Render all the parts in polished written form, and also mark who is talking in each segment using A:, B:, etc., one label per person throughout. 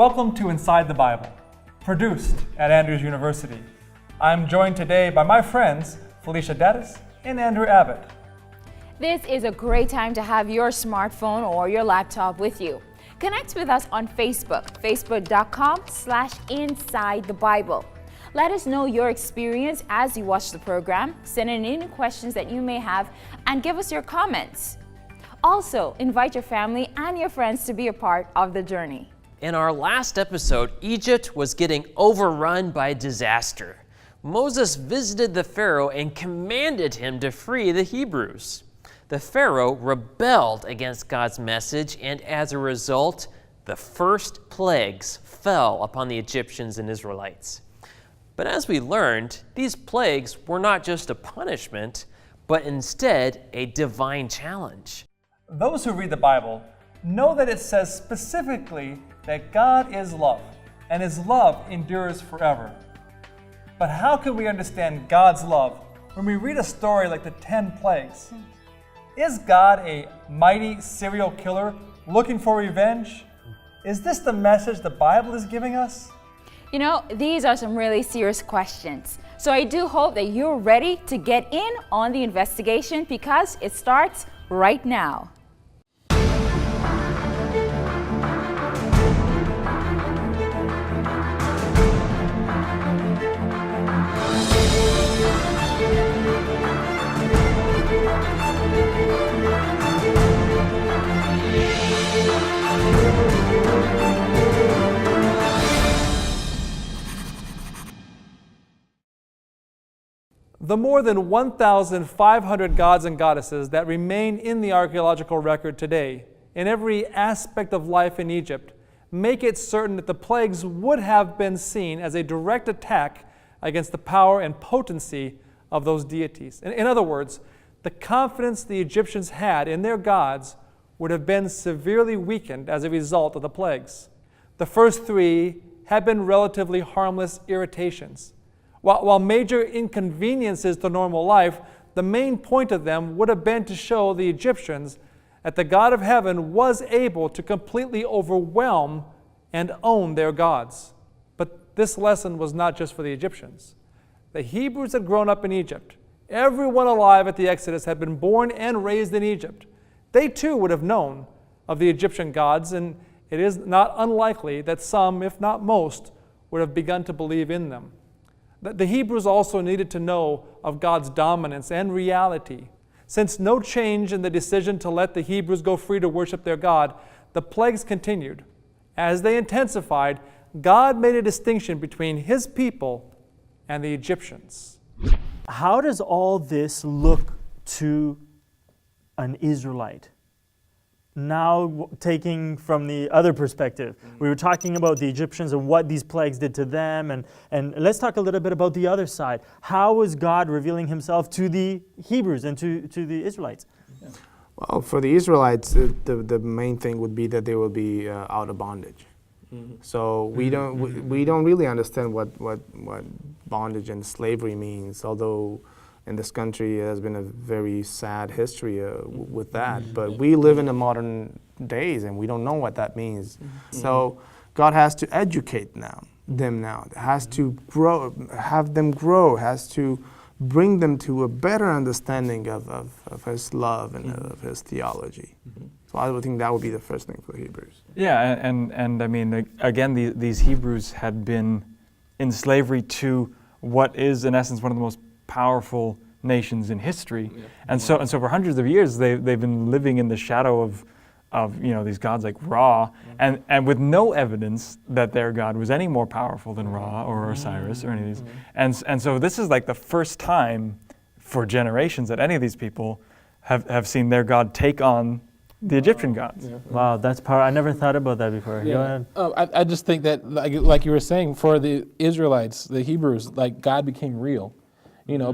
A: Welcome to Inside the Bible, produced at Andrews University. I'm joined today by my friends Felicia Dattis and Andrew Abbott.
B: This is a great time to have your smartphone or your laptop with you. Connect with us on Facebook, facebook.com/InsideTheBible. Let us know your experience as you watch the program, send in any questions that you may have, and give us your comments. Also, invite your family and your friends to be a part of the journey.
C: In our last episode, Egypt was getting overrun by disaster. Moses visited the Pharaoh and commanded him to free the Hebrews. The Pharaoh rebelled against God's message, and as a result, the first plagues fell upon the Egyptians and Israelites. But as we learned, these plagues were not just a punishment, but instead a divine challenge.
A: Those who read the Bible know that it says specifically that God is love, and His love endures forever. But how can we understand God's love when we read a story like the 10 plagues? Is God a mighty serial killer looking for revenge? Is this the message the Bible is giving us?
B: You know, these are some really serious questions. So I do hope that you're ready to get in on the investigation because it starts right now.
A: The more than 1,500 gods and goddesses that remain in the archaeological record today, in every aspect of life in Egypt, make it certain that the plagues would have been seen as a direct attack against the power and potency of those deities. In other words, the confidence the Egyptians had in their gods would have been severely weakened as a result of the plagues. The first three had been relatively harmless irritations. While major inconveniences to normal life, the main point of them would have been to show the Egyptians that the God of heaven was able to completely overwhelm and own their gods. But this lesson was not just for the Egyptians. The Hebrews had grown up in Egypt. Everyone alive at the Exodus had been born and raised in Egypt. They too would have known of the Egyptian gods, and it is not unlikely that some, if not most, would have begun to believe in them. The Hebrews also needed to know of God's dominance and reality. Since no change in the decision to let the Hebrews go free to worship their God, the plagues continued. As they intensified, God made a distinction between His people and the Egyptians.
D: How does all this look to an Israelite? Now, taking from the other perspective, we were talking about the Egyptians and what these plagues did to them, and let's talk a little bit about the other side. How was God revealing Himself to the Hebrews and to the Israelites?
E: Well, for the Israelites, the main thing would be that they will be out of bondage. Mm-hmm. So we don't really understand what bondage and slavery means, although in this country has been a very sad history with that. But we live in the modern days and we don't know what that means. So God has to educate them now, has to have them grow, has to bring them to a better understanding of His love and of His theology. So I would think that would be the first thing for the Hebrews.
F: Yeah, and I mean, again, these Hebrews had been in slavery to what is, in essence, one of the most powerful nations in history, and so for hundreds of years they've been living in the shadow of these gods like Ra, and with no evidence that their God was any more powerful than Ra or Osiris or any of these, and so this is like the first time for generations that any of these people have seen their God take on the Egyptian gods.
D: Yeah. Wow, that's powerful. I never thought about that before.
G: Yeah.
D: Go ahead.
G: I just think that, like you were saying, for the Israelites, the Hebrews, like God became real.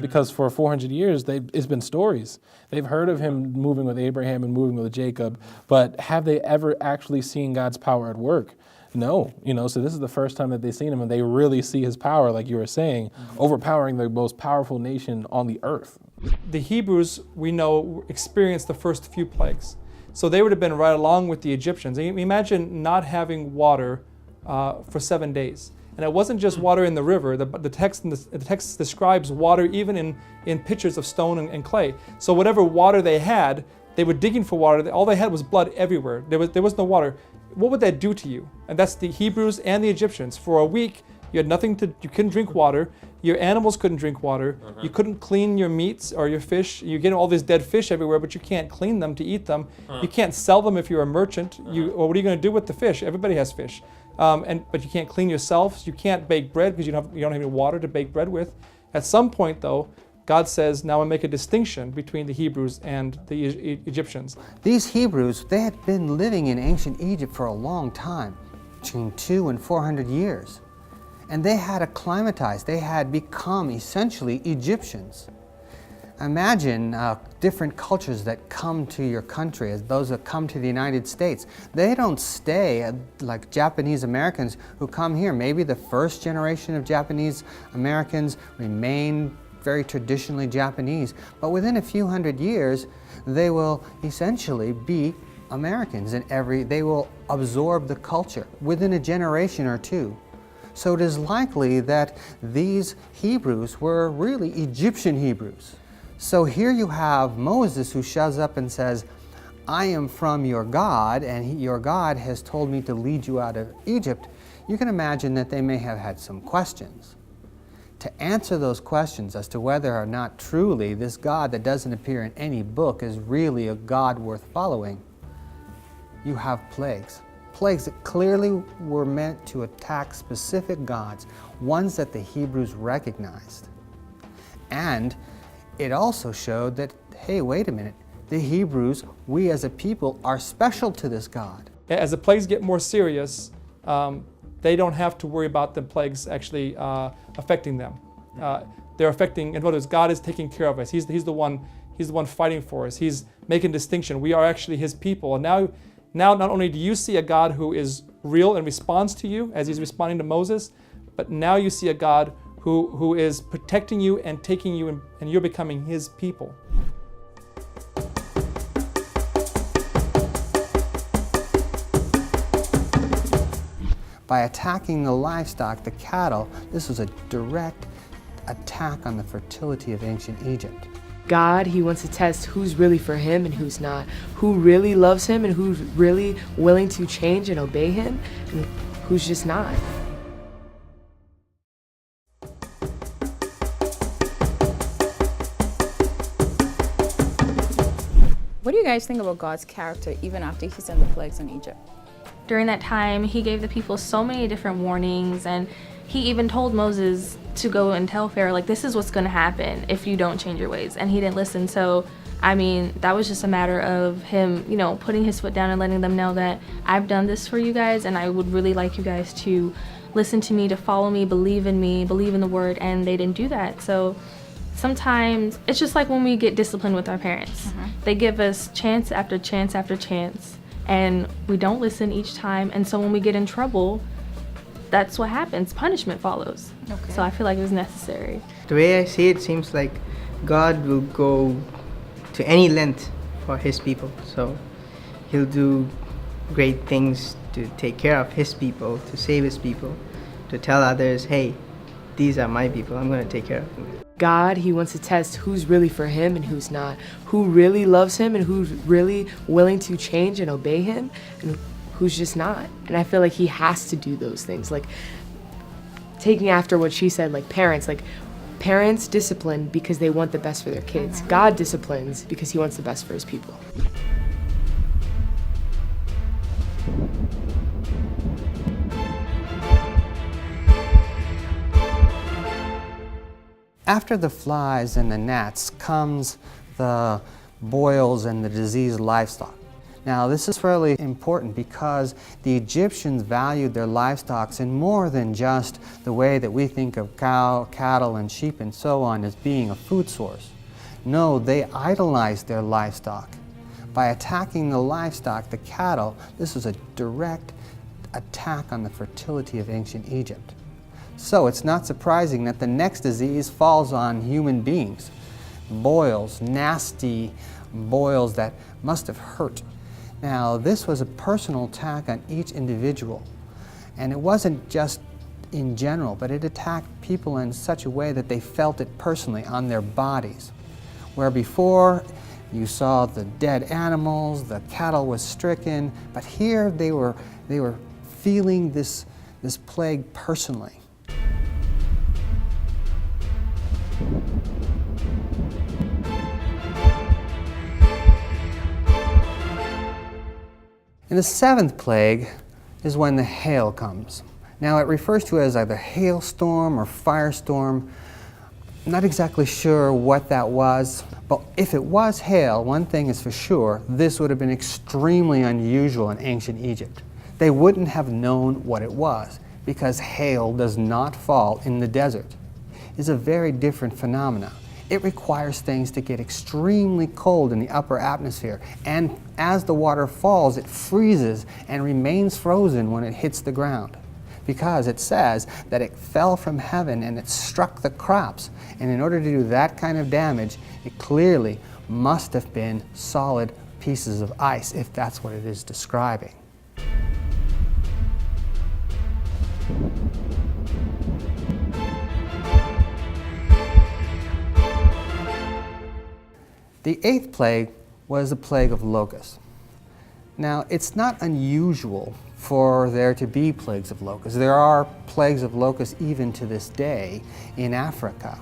G: Because for 400 years, it's been stories. They've heard of Him moving with Abraham and moving with Jacob, but have they ever actually seen God's power at work? No. So this is the first time that they've seen Him, and they really see His power, like you were saying, overpowering the most powerful nation on the earth.
A: The Hebrews, we know, experienced the first few plagues. So they would have been right along with the Egyptians. Imagine not having water for 7 days. And it wasn't just water in the river. The text describes water even in pitchers of stone and clay. So whatever water they had, they were digging for water. All they had was blood everywhere. There was no water. What would that do to you? And that's the Hebrews and the Egyptians. For a week, you had you couldn't drink water. Your animals couldn't drink water. You couldn't clean your meats or your fish. You get all these dead fish everywhere, but you can't clean them to eat them. You can't sell them if you're a merchant. Or what are you going to do with the fish? Everybody has fish. But you can't clean yourself. You can't bake bread because you don't have any water to bake bread with. At some point, though, God says, now I make a distinction between the Hebrews and the Egyptians.
H: These Hebrews, they had been living in ancient Egypt for a long time, between 200 and 400 years. And they had acclimatized, they had become essentially Egyptians. Imagine different cultures that come to your country, as those that come to the United States. They don't stay like Japanese Americans who come here. Maybe the first generation of Japanese Americans remain very traditionally Japanese, but within a few hundred years, they will essentially be Americans, and they will absorb the culture within a generation or two. So it is likely that these Hebrews were really Egyptian Hebrews. So here you have Moses who shows up and says, I am from your God, and your God has told me to lead you out of Egypt. You can imagine that they may have had some questions. To answer those questions as to whether or not truly this God that doesn't appear in any book is really a God worth following, you have plagues. Plagues that clearly were meant to attack specific gods, ones that the Hebrews recognized. And it also showed that, hey, wait a minute, the Hebrews, we as a people, are special to this God.
A: As the plagues get more serious, they don't have to worry about the plagues actually affecting them. They're affecting, in other words, God is taking care of us. He's the one fighting for us. He's making distinction. We are actually His people. And now not only do you see a God who is real and responds to you as He's responding to Moses, but now you see a God who is protecting you and taking you, and you're becoming His people.
H: By attacking the livestock, the cattle, this was a direct attack on the fertility of ancient Egypt.
I: God, He wants to test who's really for Him and who's not, who really loves Him and who's really willing to change and obey Him, and who's just not.
B: What do you guys think about God's character even after He sent the plagues on Egypt?
J: During that time, He gave the people so many different warnings, and He even told Moses to go and tell Pharaoh, like, this is what's going to happen if you don't change your ways. And he didn't listen. So, I mean, that was just a matter of him, putting his foot down and letting them know that I've done this for you guys, and I would really like you guys to listen to me, to follow me, believe in the word, and they didn't do that. So sometimes it's just like when we get disciplined with our parents. They give us chance after chance after chance, and we don't listen each time. And so when we get in trouble, that's what happens. Punishment follows. Okay. So I feel like it was necessary.
K: The way I see it, seems like God will go to any length for His people. So He'll do great things to take care of His people, to save His people, to tell others, hey, these are my people, I'm going to take care of them.
I: God, He wants to test who's really for Him and who's not, who really loves Him and who's really willing to change and obey Him, and who's just not. And I feel like He has to do those things, like taking after what she said, like parents discipline because they want the best for their kids. God disciplines because He wants the best for His people.
H: After the flies and the gnats comes the boils and the diseased livestock. Now this is fairly important because the Egyptians valued their livestock in more than just the way that we think of cow, cattle, and sheep and so on as being a food source. No, they idolized their livestock. By attacking the livestock, the cattle, this was a direct attack on the fertility of ancient Egypt. So it's not surprising that the next disease falls on human beings. Boils, nasty boils that must have hurt. Now, this was a personal attack on each individual. And it wasn't just in general, but it attacked people in such a way that they felt it personally on their bodies. Where before you saw the dead animals, the cattle was stricken, but here they were feeling this plague personally. And the seventh plague is when the hail comes. Now it refers to it as either hailstorm or firestorm. I'm not exactly sure what that was, but if it was hail, one thing is for sure, this would have been extremely unusual in ancient Egypt. They wouldn't have known what it was, because hail does not fall in the desert. It's a very different phenomenon. It requires things to get extremely cold in the upper atmosphere, and as the water falls, it freezes and remains frozen when it hits the ground, because it says that it fell from heaven and it struck the crops, and in order to do that kind of damage, it clearly must have been solid pieces of ice, if that's what it is describing. The eighth plague was the plague of locusts. Now, it's not unusual for there to be plagues of locusts. There are plagues of locusts even to this day in Africa.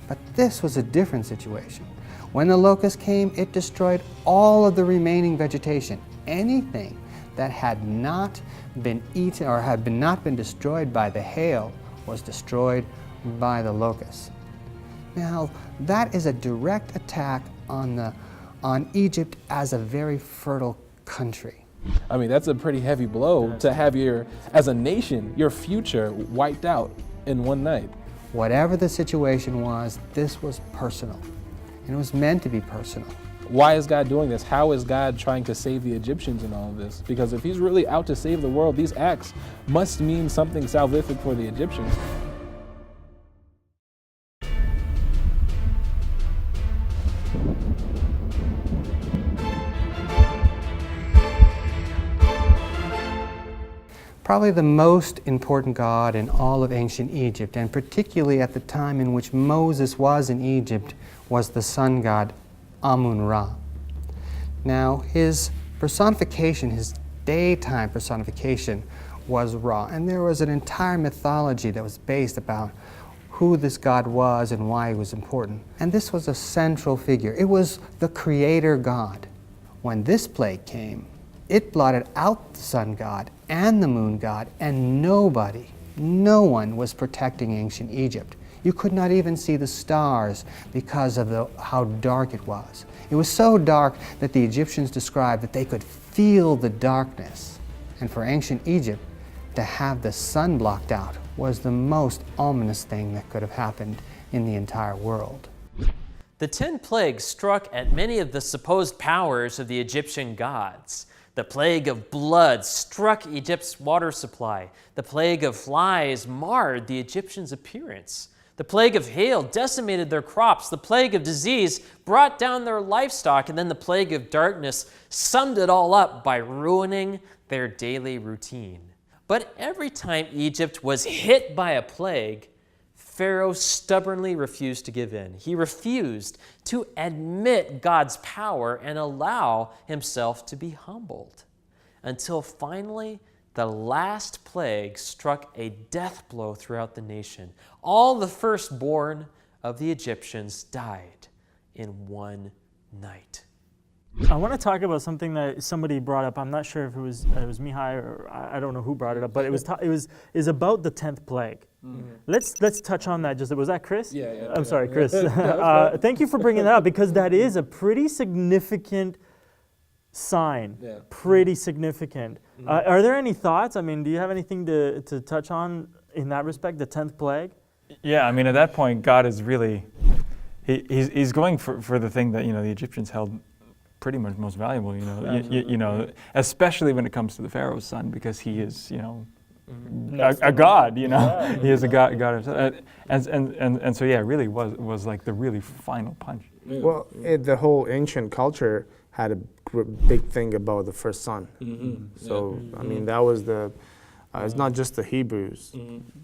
H: But this was a different situation. When the locust came, it destroyed all of the remaining vegetation. Anything that had not been eaten or had not been destroyed by the hail was destroyed by the locusts. Now, that is a direct attack on Egypt as a very fertile country.
G: I mean, that's a pretty heavy blow to have as a nation, your future wiped out in one night.
H: Whatever the situation was, this was personal. And it was meant to be personal.
G: Why is God doing this? How is God trying to save the Egyptians in all of this? Because if he's really out to save the world, these acts must mean something salvific for the Egyptians.
H: Probably the most important god in all of ancient Egypt, and particularly at the time in which Moses was in Egypt, was the sun god Amun-Ra. Now, his personification, his daytime personification, was Ra, and there was an entire mythology that was based about who this god was and why he was important. And this was a central figure. It was the creator god. When this plague came, it blotted out the sun god and the moon god, and no one was protecting ancient Egypt. You could not even see the stars because of how dark it was. It was so dark that the Egyptians described that they could feel the darkness. And for ancient Egypt, to have the sun blocked out was the most ominous thing that could have happened in the entire world.
C: The 10 plagues struck at many of the supposed powers of the Egyptian gods. The plague of blood struck Egypt's water supply. The plague of flies marred the Egyptians' appearance. The plague of hail decimated their crops. The plague of disease brought down their livestock. And then the plague of darkness summed it all up by ruining their daily routine. But every time Egypt was hit by a plague, Pharaoh stubbornly refused to give in. He refused to admit God's power and allow himself to be humbled, until finally the last plague struck a death blow throughout the nation. All the firstborn of the Egyptians died in one night.
D: I want to talk about something that somebody brought up. I'm not sure if it was Mihai or I don't know who brought it up, but it was about the 10th plague. Mm-hmm. Let's touch on that. Was that Chris?
G: Yeah.
D: I'm sorry, Chris. Thank you for bringing that up, because that is a pretty significant sign. Yeah. Pretty significant. Mm-hmm. Are there any thoughts? I mean, do you have anything to touch on in that respect, the 10th plague?
F: Yeah, I mean, at that point, God is really, he's going for the thing that, the Egyptians held pretty much most valuable, especially when it comes to the Pharaoh's son, because he is, a god, he is a god himself. And so, yeah, it really was like the really final punch.
E: Yeah. Well, the whole ancient culture had a big thing about the first son. Mm-hmm. So, I mean, that was the It's not just the Hebrews.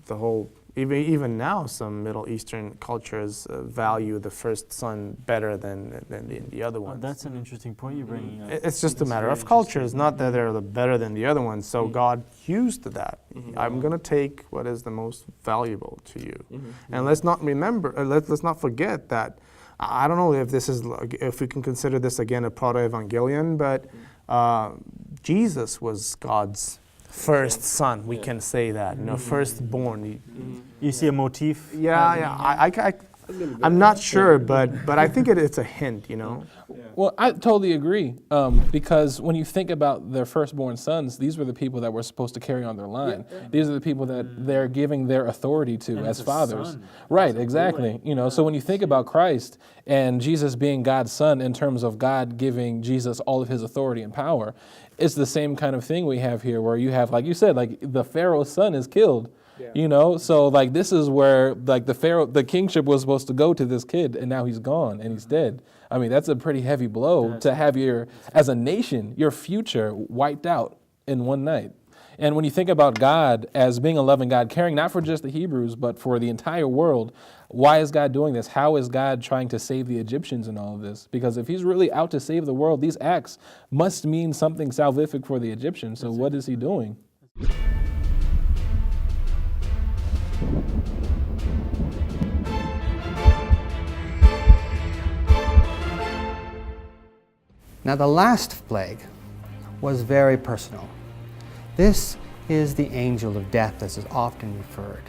E: The whole, even now, some Middle Eastern cultures value the first son better than the other ones.
D: That's an interesting point you're bringing up.
E: It's just a matter of cultures, not that they're better than the other ones. So God used that. I'm going to take what is the most valuable to you. And let's not let's not forget that, I don't know if we can consider this again a proto-evangelion, but Jesus was God's first son. We can say that, firstborn.
D: You see a motif?
E: Yeah. I'm not sure, but I think it's a hint,
G: Well, I totally agree, because when you think about their firstborn sons, these were the people that were supposed to carry on their line. These are the people that they're giving their authority to as fathers. Right, exactly. So when you think about Christ and Jesus being God's son in terms of God giving Jesus all of his authority and power, it's the same kind of thing we have here, where you have, like you said, like the Pharaoh's son is killed. So like this is where like the kingship was supposed to go to this kid, and now he's gone and he's dead. I mean, that's a pretty heavy blow to have as a nation, your future wiped out in one night. And when you think about God as being a loving God, caring not for just the Hebrews, but for the entire world, why is God doing this? How is God trying to save the Egyptians in all of this? Because if he's really out to save the world, these acts must mean something salvific for the Egyptians. So what is he doing?
H: Now the last plague was very personal. This is the angel of death, as is often referred.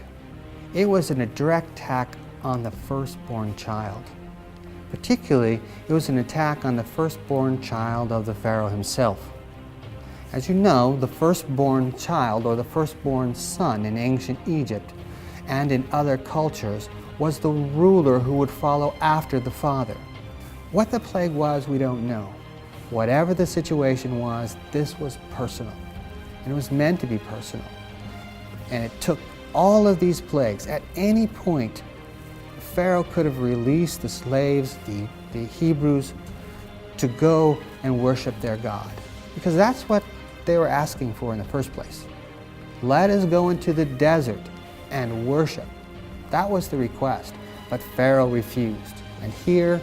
H: It was a direct attack on the firstborn child. Particularly, it was an attack on the firstborn child of the Pharaoh himself. As you know, the firstborn child, or the firstborn son in ancient Egypt and in other cultures, was the ruler who would follow after the father. What the plague was, we don't know. Whatever the situation was, this was personal. And it was meant to be personal. And it took all of these plagues. At any point, Pharaoh could have released the slaves, the Hebrews, to go and worship their God. Because that's what they were asking for in the first place. Let us go into the desert and worship. That was the request. But Pharaoh refused. And here,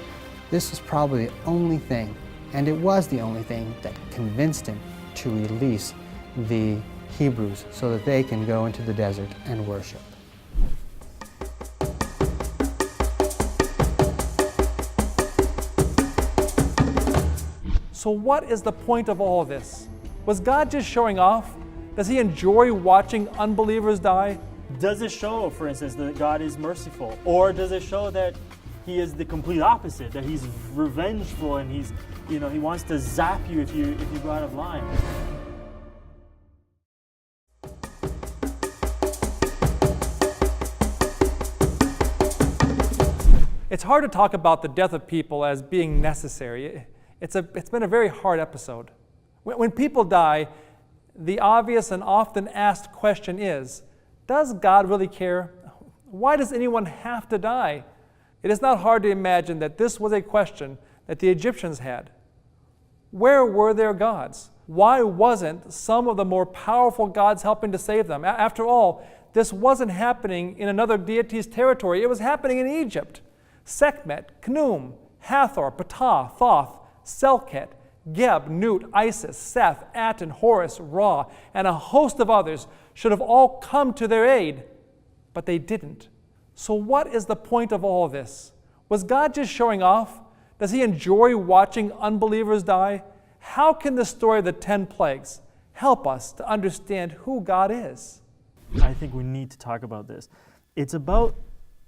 H: this is probably the only thing, and it was the only thing, that convinced him to release the Hebrews so that they can go into the desert and worship.
A: So what is the point of all of this? Was God just showing off? Does he enjoy watching unbelievers die?
D: Does it show, for instance, that God is merciful? Or does it show that he is the complete opposite, that he's revengeful and he wants to zap you if you go out of line?
A: It's hard to talk about the death of people as being necessary. It's been a very hard episode. When people die, the obvious and often asked question is, does God really care? Why does anyone have to die? It is not hard to imagine that this was a question that the Egyptians had. Where were their gods? Why wasn't some of the more powerful gods helping to save them? After all, this wasn't happening in another deity's territory. It was happening in Egypt. Sekhmet, Khnum, Hathor, Ptah, Thoth, Selket, Geb, Nut, Isis, Seth, Aten, Horus, Ra, and a host of others should have all come to their aid, but they didn't. So what is the point of all of this? Was God just showing off? Does he enjoy watching unbelievers die? How can the story of the 10 plagues help us to understand who God is?
D: I think we need to talk about this. It's about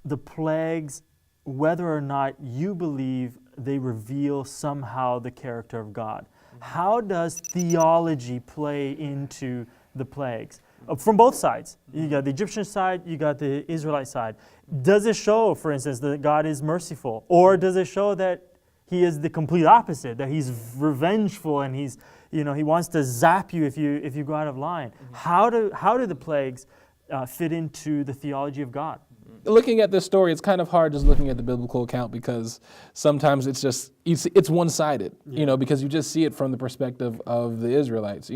D: the plagues, whether or not you believe they reveal somehow the character of God. How does theology play into the plagues? From both sides. You got the Egyptian side, you got the Israelite side. Does it show, for instance, that God is merciful? Or does it show that he is the complete opposite, that he's revengeful and he wants to zap you if you go out of line? How do the plagues fit into the theology of God?
G: looking at this story, it's kind of hard just looking at the biblical account, because sometimes it's one-sided, because you just see it from the perspective of the Israelites,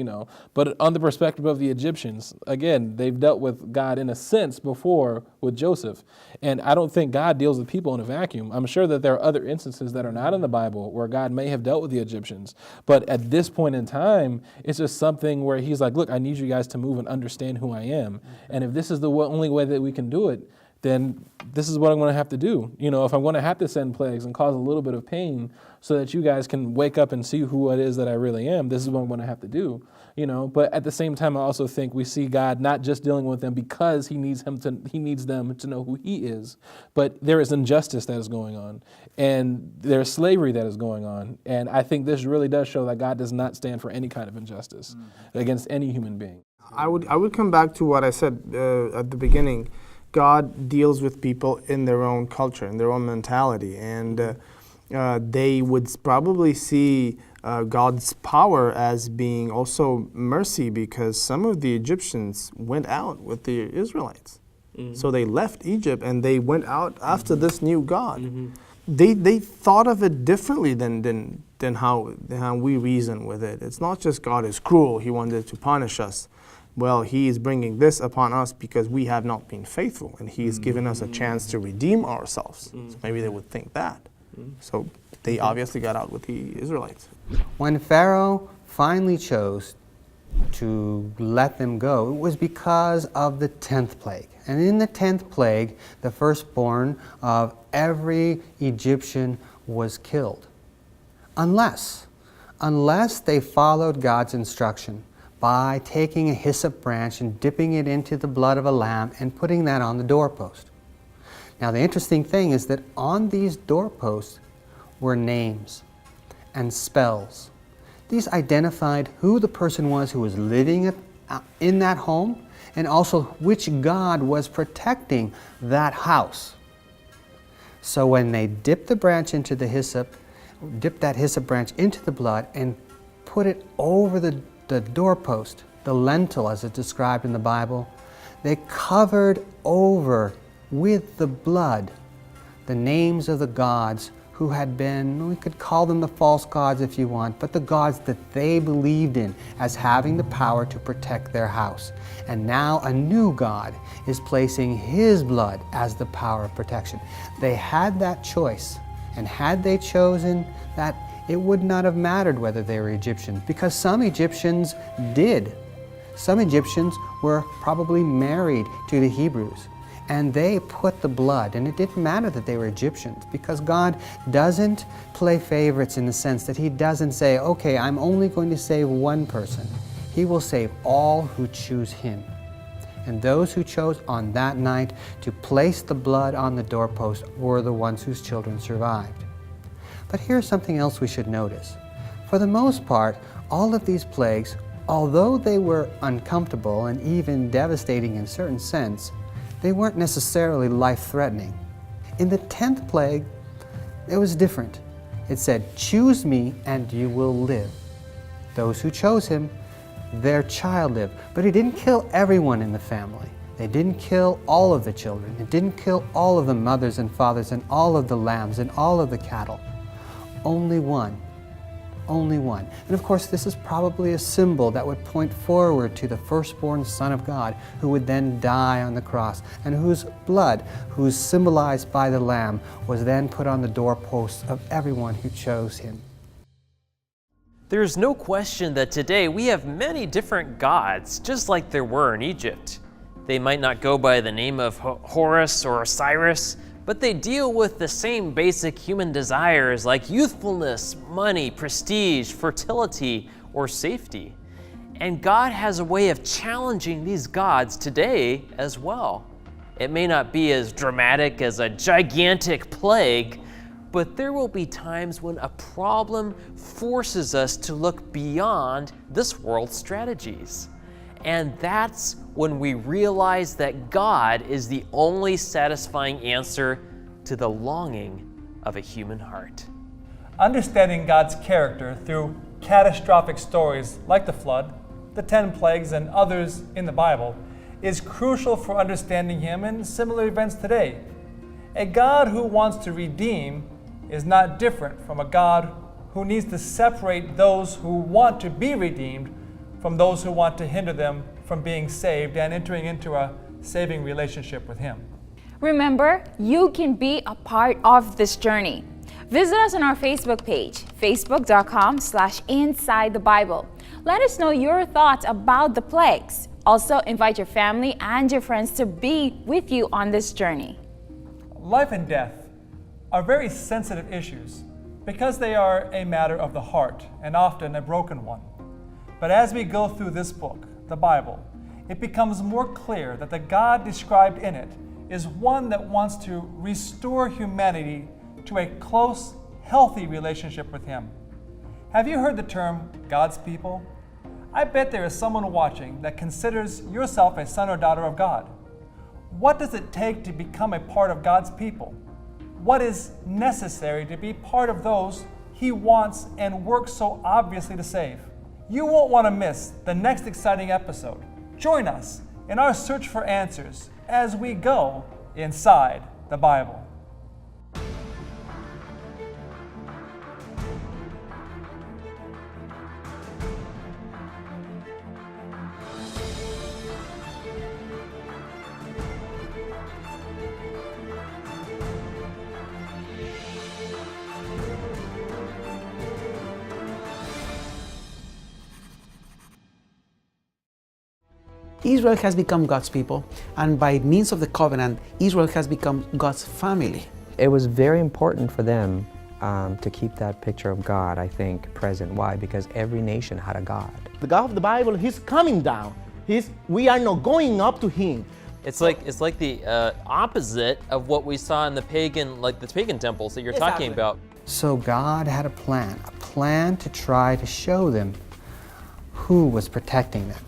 G: But on the perspective of the Egyptians, again, they've dealt with God in a sense before with Joseph. And I don't think God deals with people in a vacuum. I'm sure that there are other instances that are not in the Bible where God may have dealt with the Egyptians. But at this point in time, it's just something where he's like, look, I need you guys to move and understand who I am. And if this is the only way that we can do it, then this is what I'm going to have to do. If I'm going to have to send plagues and cause a little bit of pain so that you guys can wake up and see who it is that I really am, this is what I'm going to have to do. But at the same time, I also think we see God not just dealing with them because he needs them to know who he is, but there is injustice that is going on, and there's slavery that is going on. And I think this really does show that God does not stand for any kind of injustice against any human being.
E: I would come back to what I said at the beginning. God deals with people in their own culture, in their own mentality, and they would probably see God's power as being also mercy, because some of the Egyptians went out with the Israelites. So they left Egypt and they went out after this new God. They thought of it differently than how we reason with it. It's not just God is cruel, he wanted to punish us. Well, he is bringing this upon us because we have not been faithful, and he has given us a chance to redeem ourselves. So maybe they would think that. So they obviously got out with the Israelites.
H: When Pharaoh finally chose to let them go, it was because of the 10th plague. And in the 10th plague, the firstborn of every Egyptian was killed. Unless they followed God's instruction by taking a hyssop branch and dipping it into the blood of a lamb and putting that on the doorpost. Now the interesting thing is that on these doorposts were names and spells. These identified who the person was who was living in that home, and also which God was protecting that house. So when they dipped the branch into the hyssop, dipped that hyssop branch into the blood and put it over the doorpost, the lintel as it's described in the Bible, they covered over with the blood the names of the gods who had been, we could call them the false gods if you want, but the gods that they believed in as having the power to protect their house. And now a new God is placing his blood as the power of protection. They had that choice, and had they chosen that, it would not have mattered whether they were Egyptians, because some Egyptians did. Some Egyptians were probably married to the Hebrews, and they put the blood, and it didn't matter that they were Egyptians, because God doesn't play favorites in the sense that he doesn't say, okay, I'm only going to save one person. He will save all who choose him. And those who chose on that night to place the blood on the doorpost were the ones whose children survived. But here's something else we should notice. For the most part, all of these plagues, although they were uncomfortable and even devastating in certain sense, they weren't necessarily life-threatening. In the 10th plague, it was different. It said, choose me and you will live. Those who chose him, their child lived. But he didn't kill everyone in the family. They didn't kill all of the children. It didn't kill all of the mothers and fathers and all of the lambs and all of the cattle. Only one. Only one. And of course, this is probably a symbol that would point forward to the firstborn Son of God, who would then die on the cross, and whose blood, who's symbolized by the Lamb, was then put on the doorposts of everyone who chose him.
C: There's no question that today we have many different gods, just like there were in Egypt. They might not go by the name of Horus or Osiris, but they deal with the same basic human desires like youthfulness, money, prestige, fertility, or safety. And God has a way of challenging these gods today as well. It may not be as dramatic as a gigantic plague, but there will be times when a problem forces us to look beyond this world's strategies. And that's when we realize that God is the only satisfying answer to the longing of a human heart.
A: Understanding God's character through catastrophic stories like the flood, the 10 plagues, and others in the Bible is crucial for understanding Him in similar events today. A God who wants to redeem is not different from a God who needs to separate those who want to be redeemed from those who want to hinder them from being saved and entering into a saving relationship with Him.
B: Remember, you can be a part of this journey. Visit us on our Facebook page, facebook.com/InsideTheBible. Let us know your thoughts about the plagues. Also, invite your family and your friends to be with you on this journey.
A: Life and death are very sensitive issues because they are a matter of the heart and often a broken one. But as we go through this book, the Bible, it becomes more clear that the God described in it is one that wants to restore humanity to a close, healthy relationship with Him. Have you heard the term God's people? I bet there is someone watching that considers yourself a son or daughter of God. What does it take to become a part of God's people? What is necessary to be part of those He wants and works so obviously to save? You won't want to miss the next exciting episode. Join us in our search for answers as we go inside the Bible.
L: Israel has become God's people, and by means of the covenant, Israel has become God's family.
M: It was very important for them to keep that picture of God, I think, present. Why? Because every nation had a God.
N: The God of the Bible, He's coming down. We are not going up to Him.
C: It's like the opposite of what we saw in the pagan temples that you're talking about.
H: So God had a plan to try to show them who was protecting them.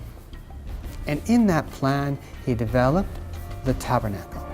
H: And in that plan, He developed the tabernacle.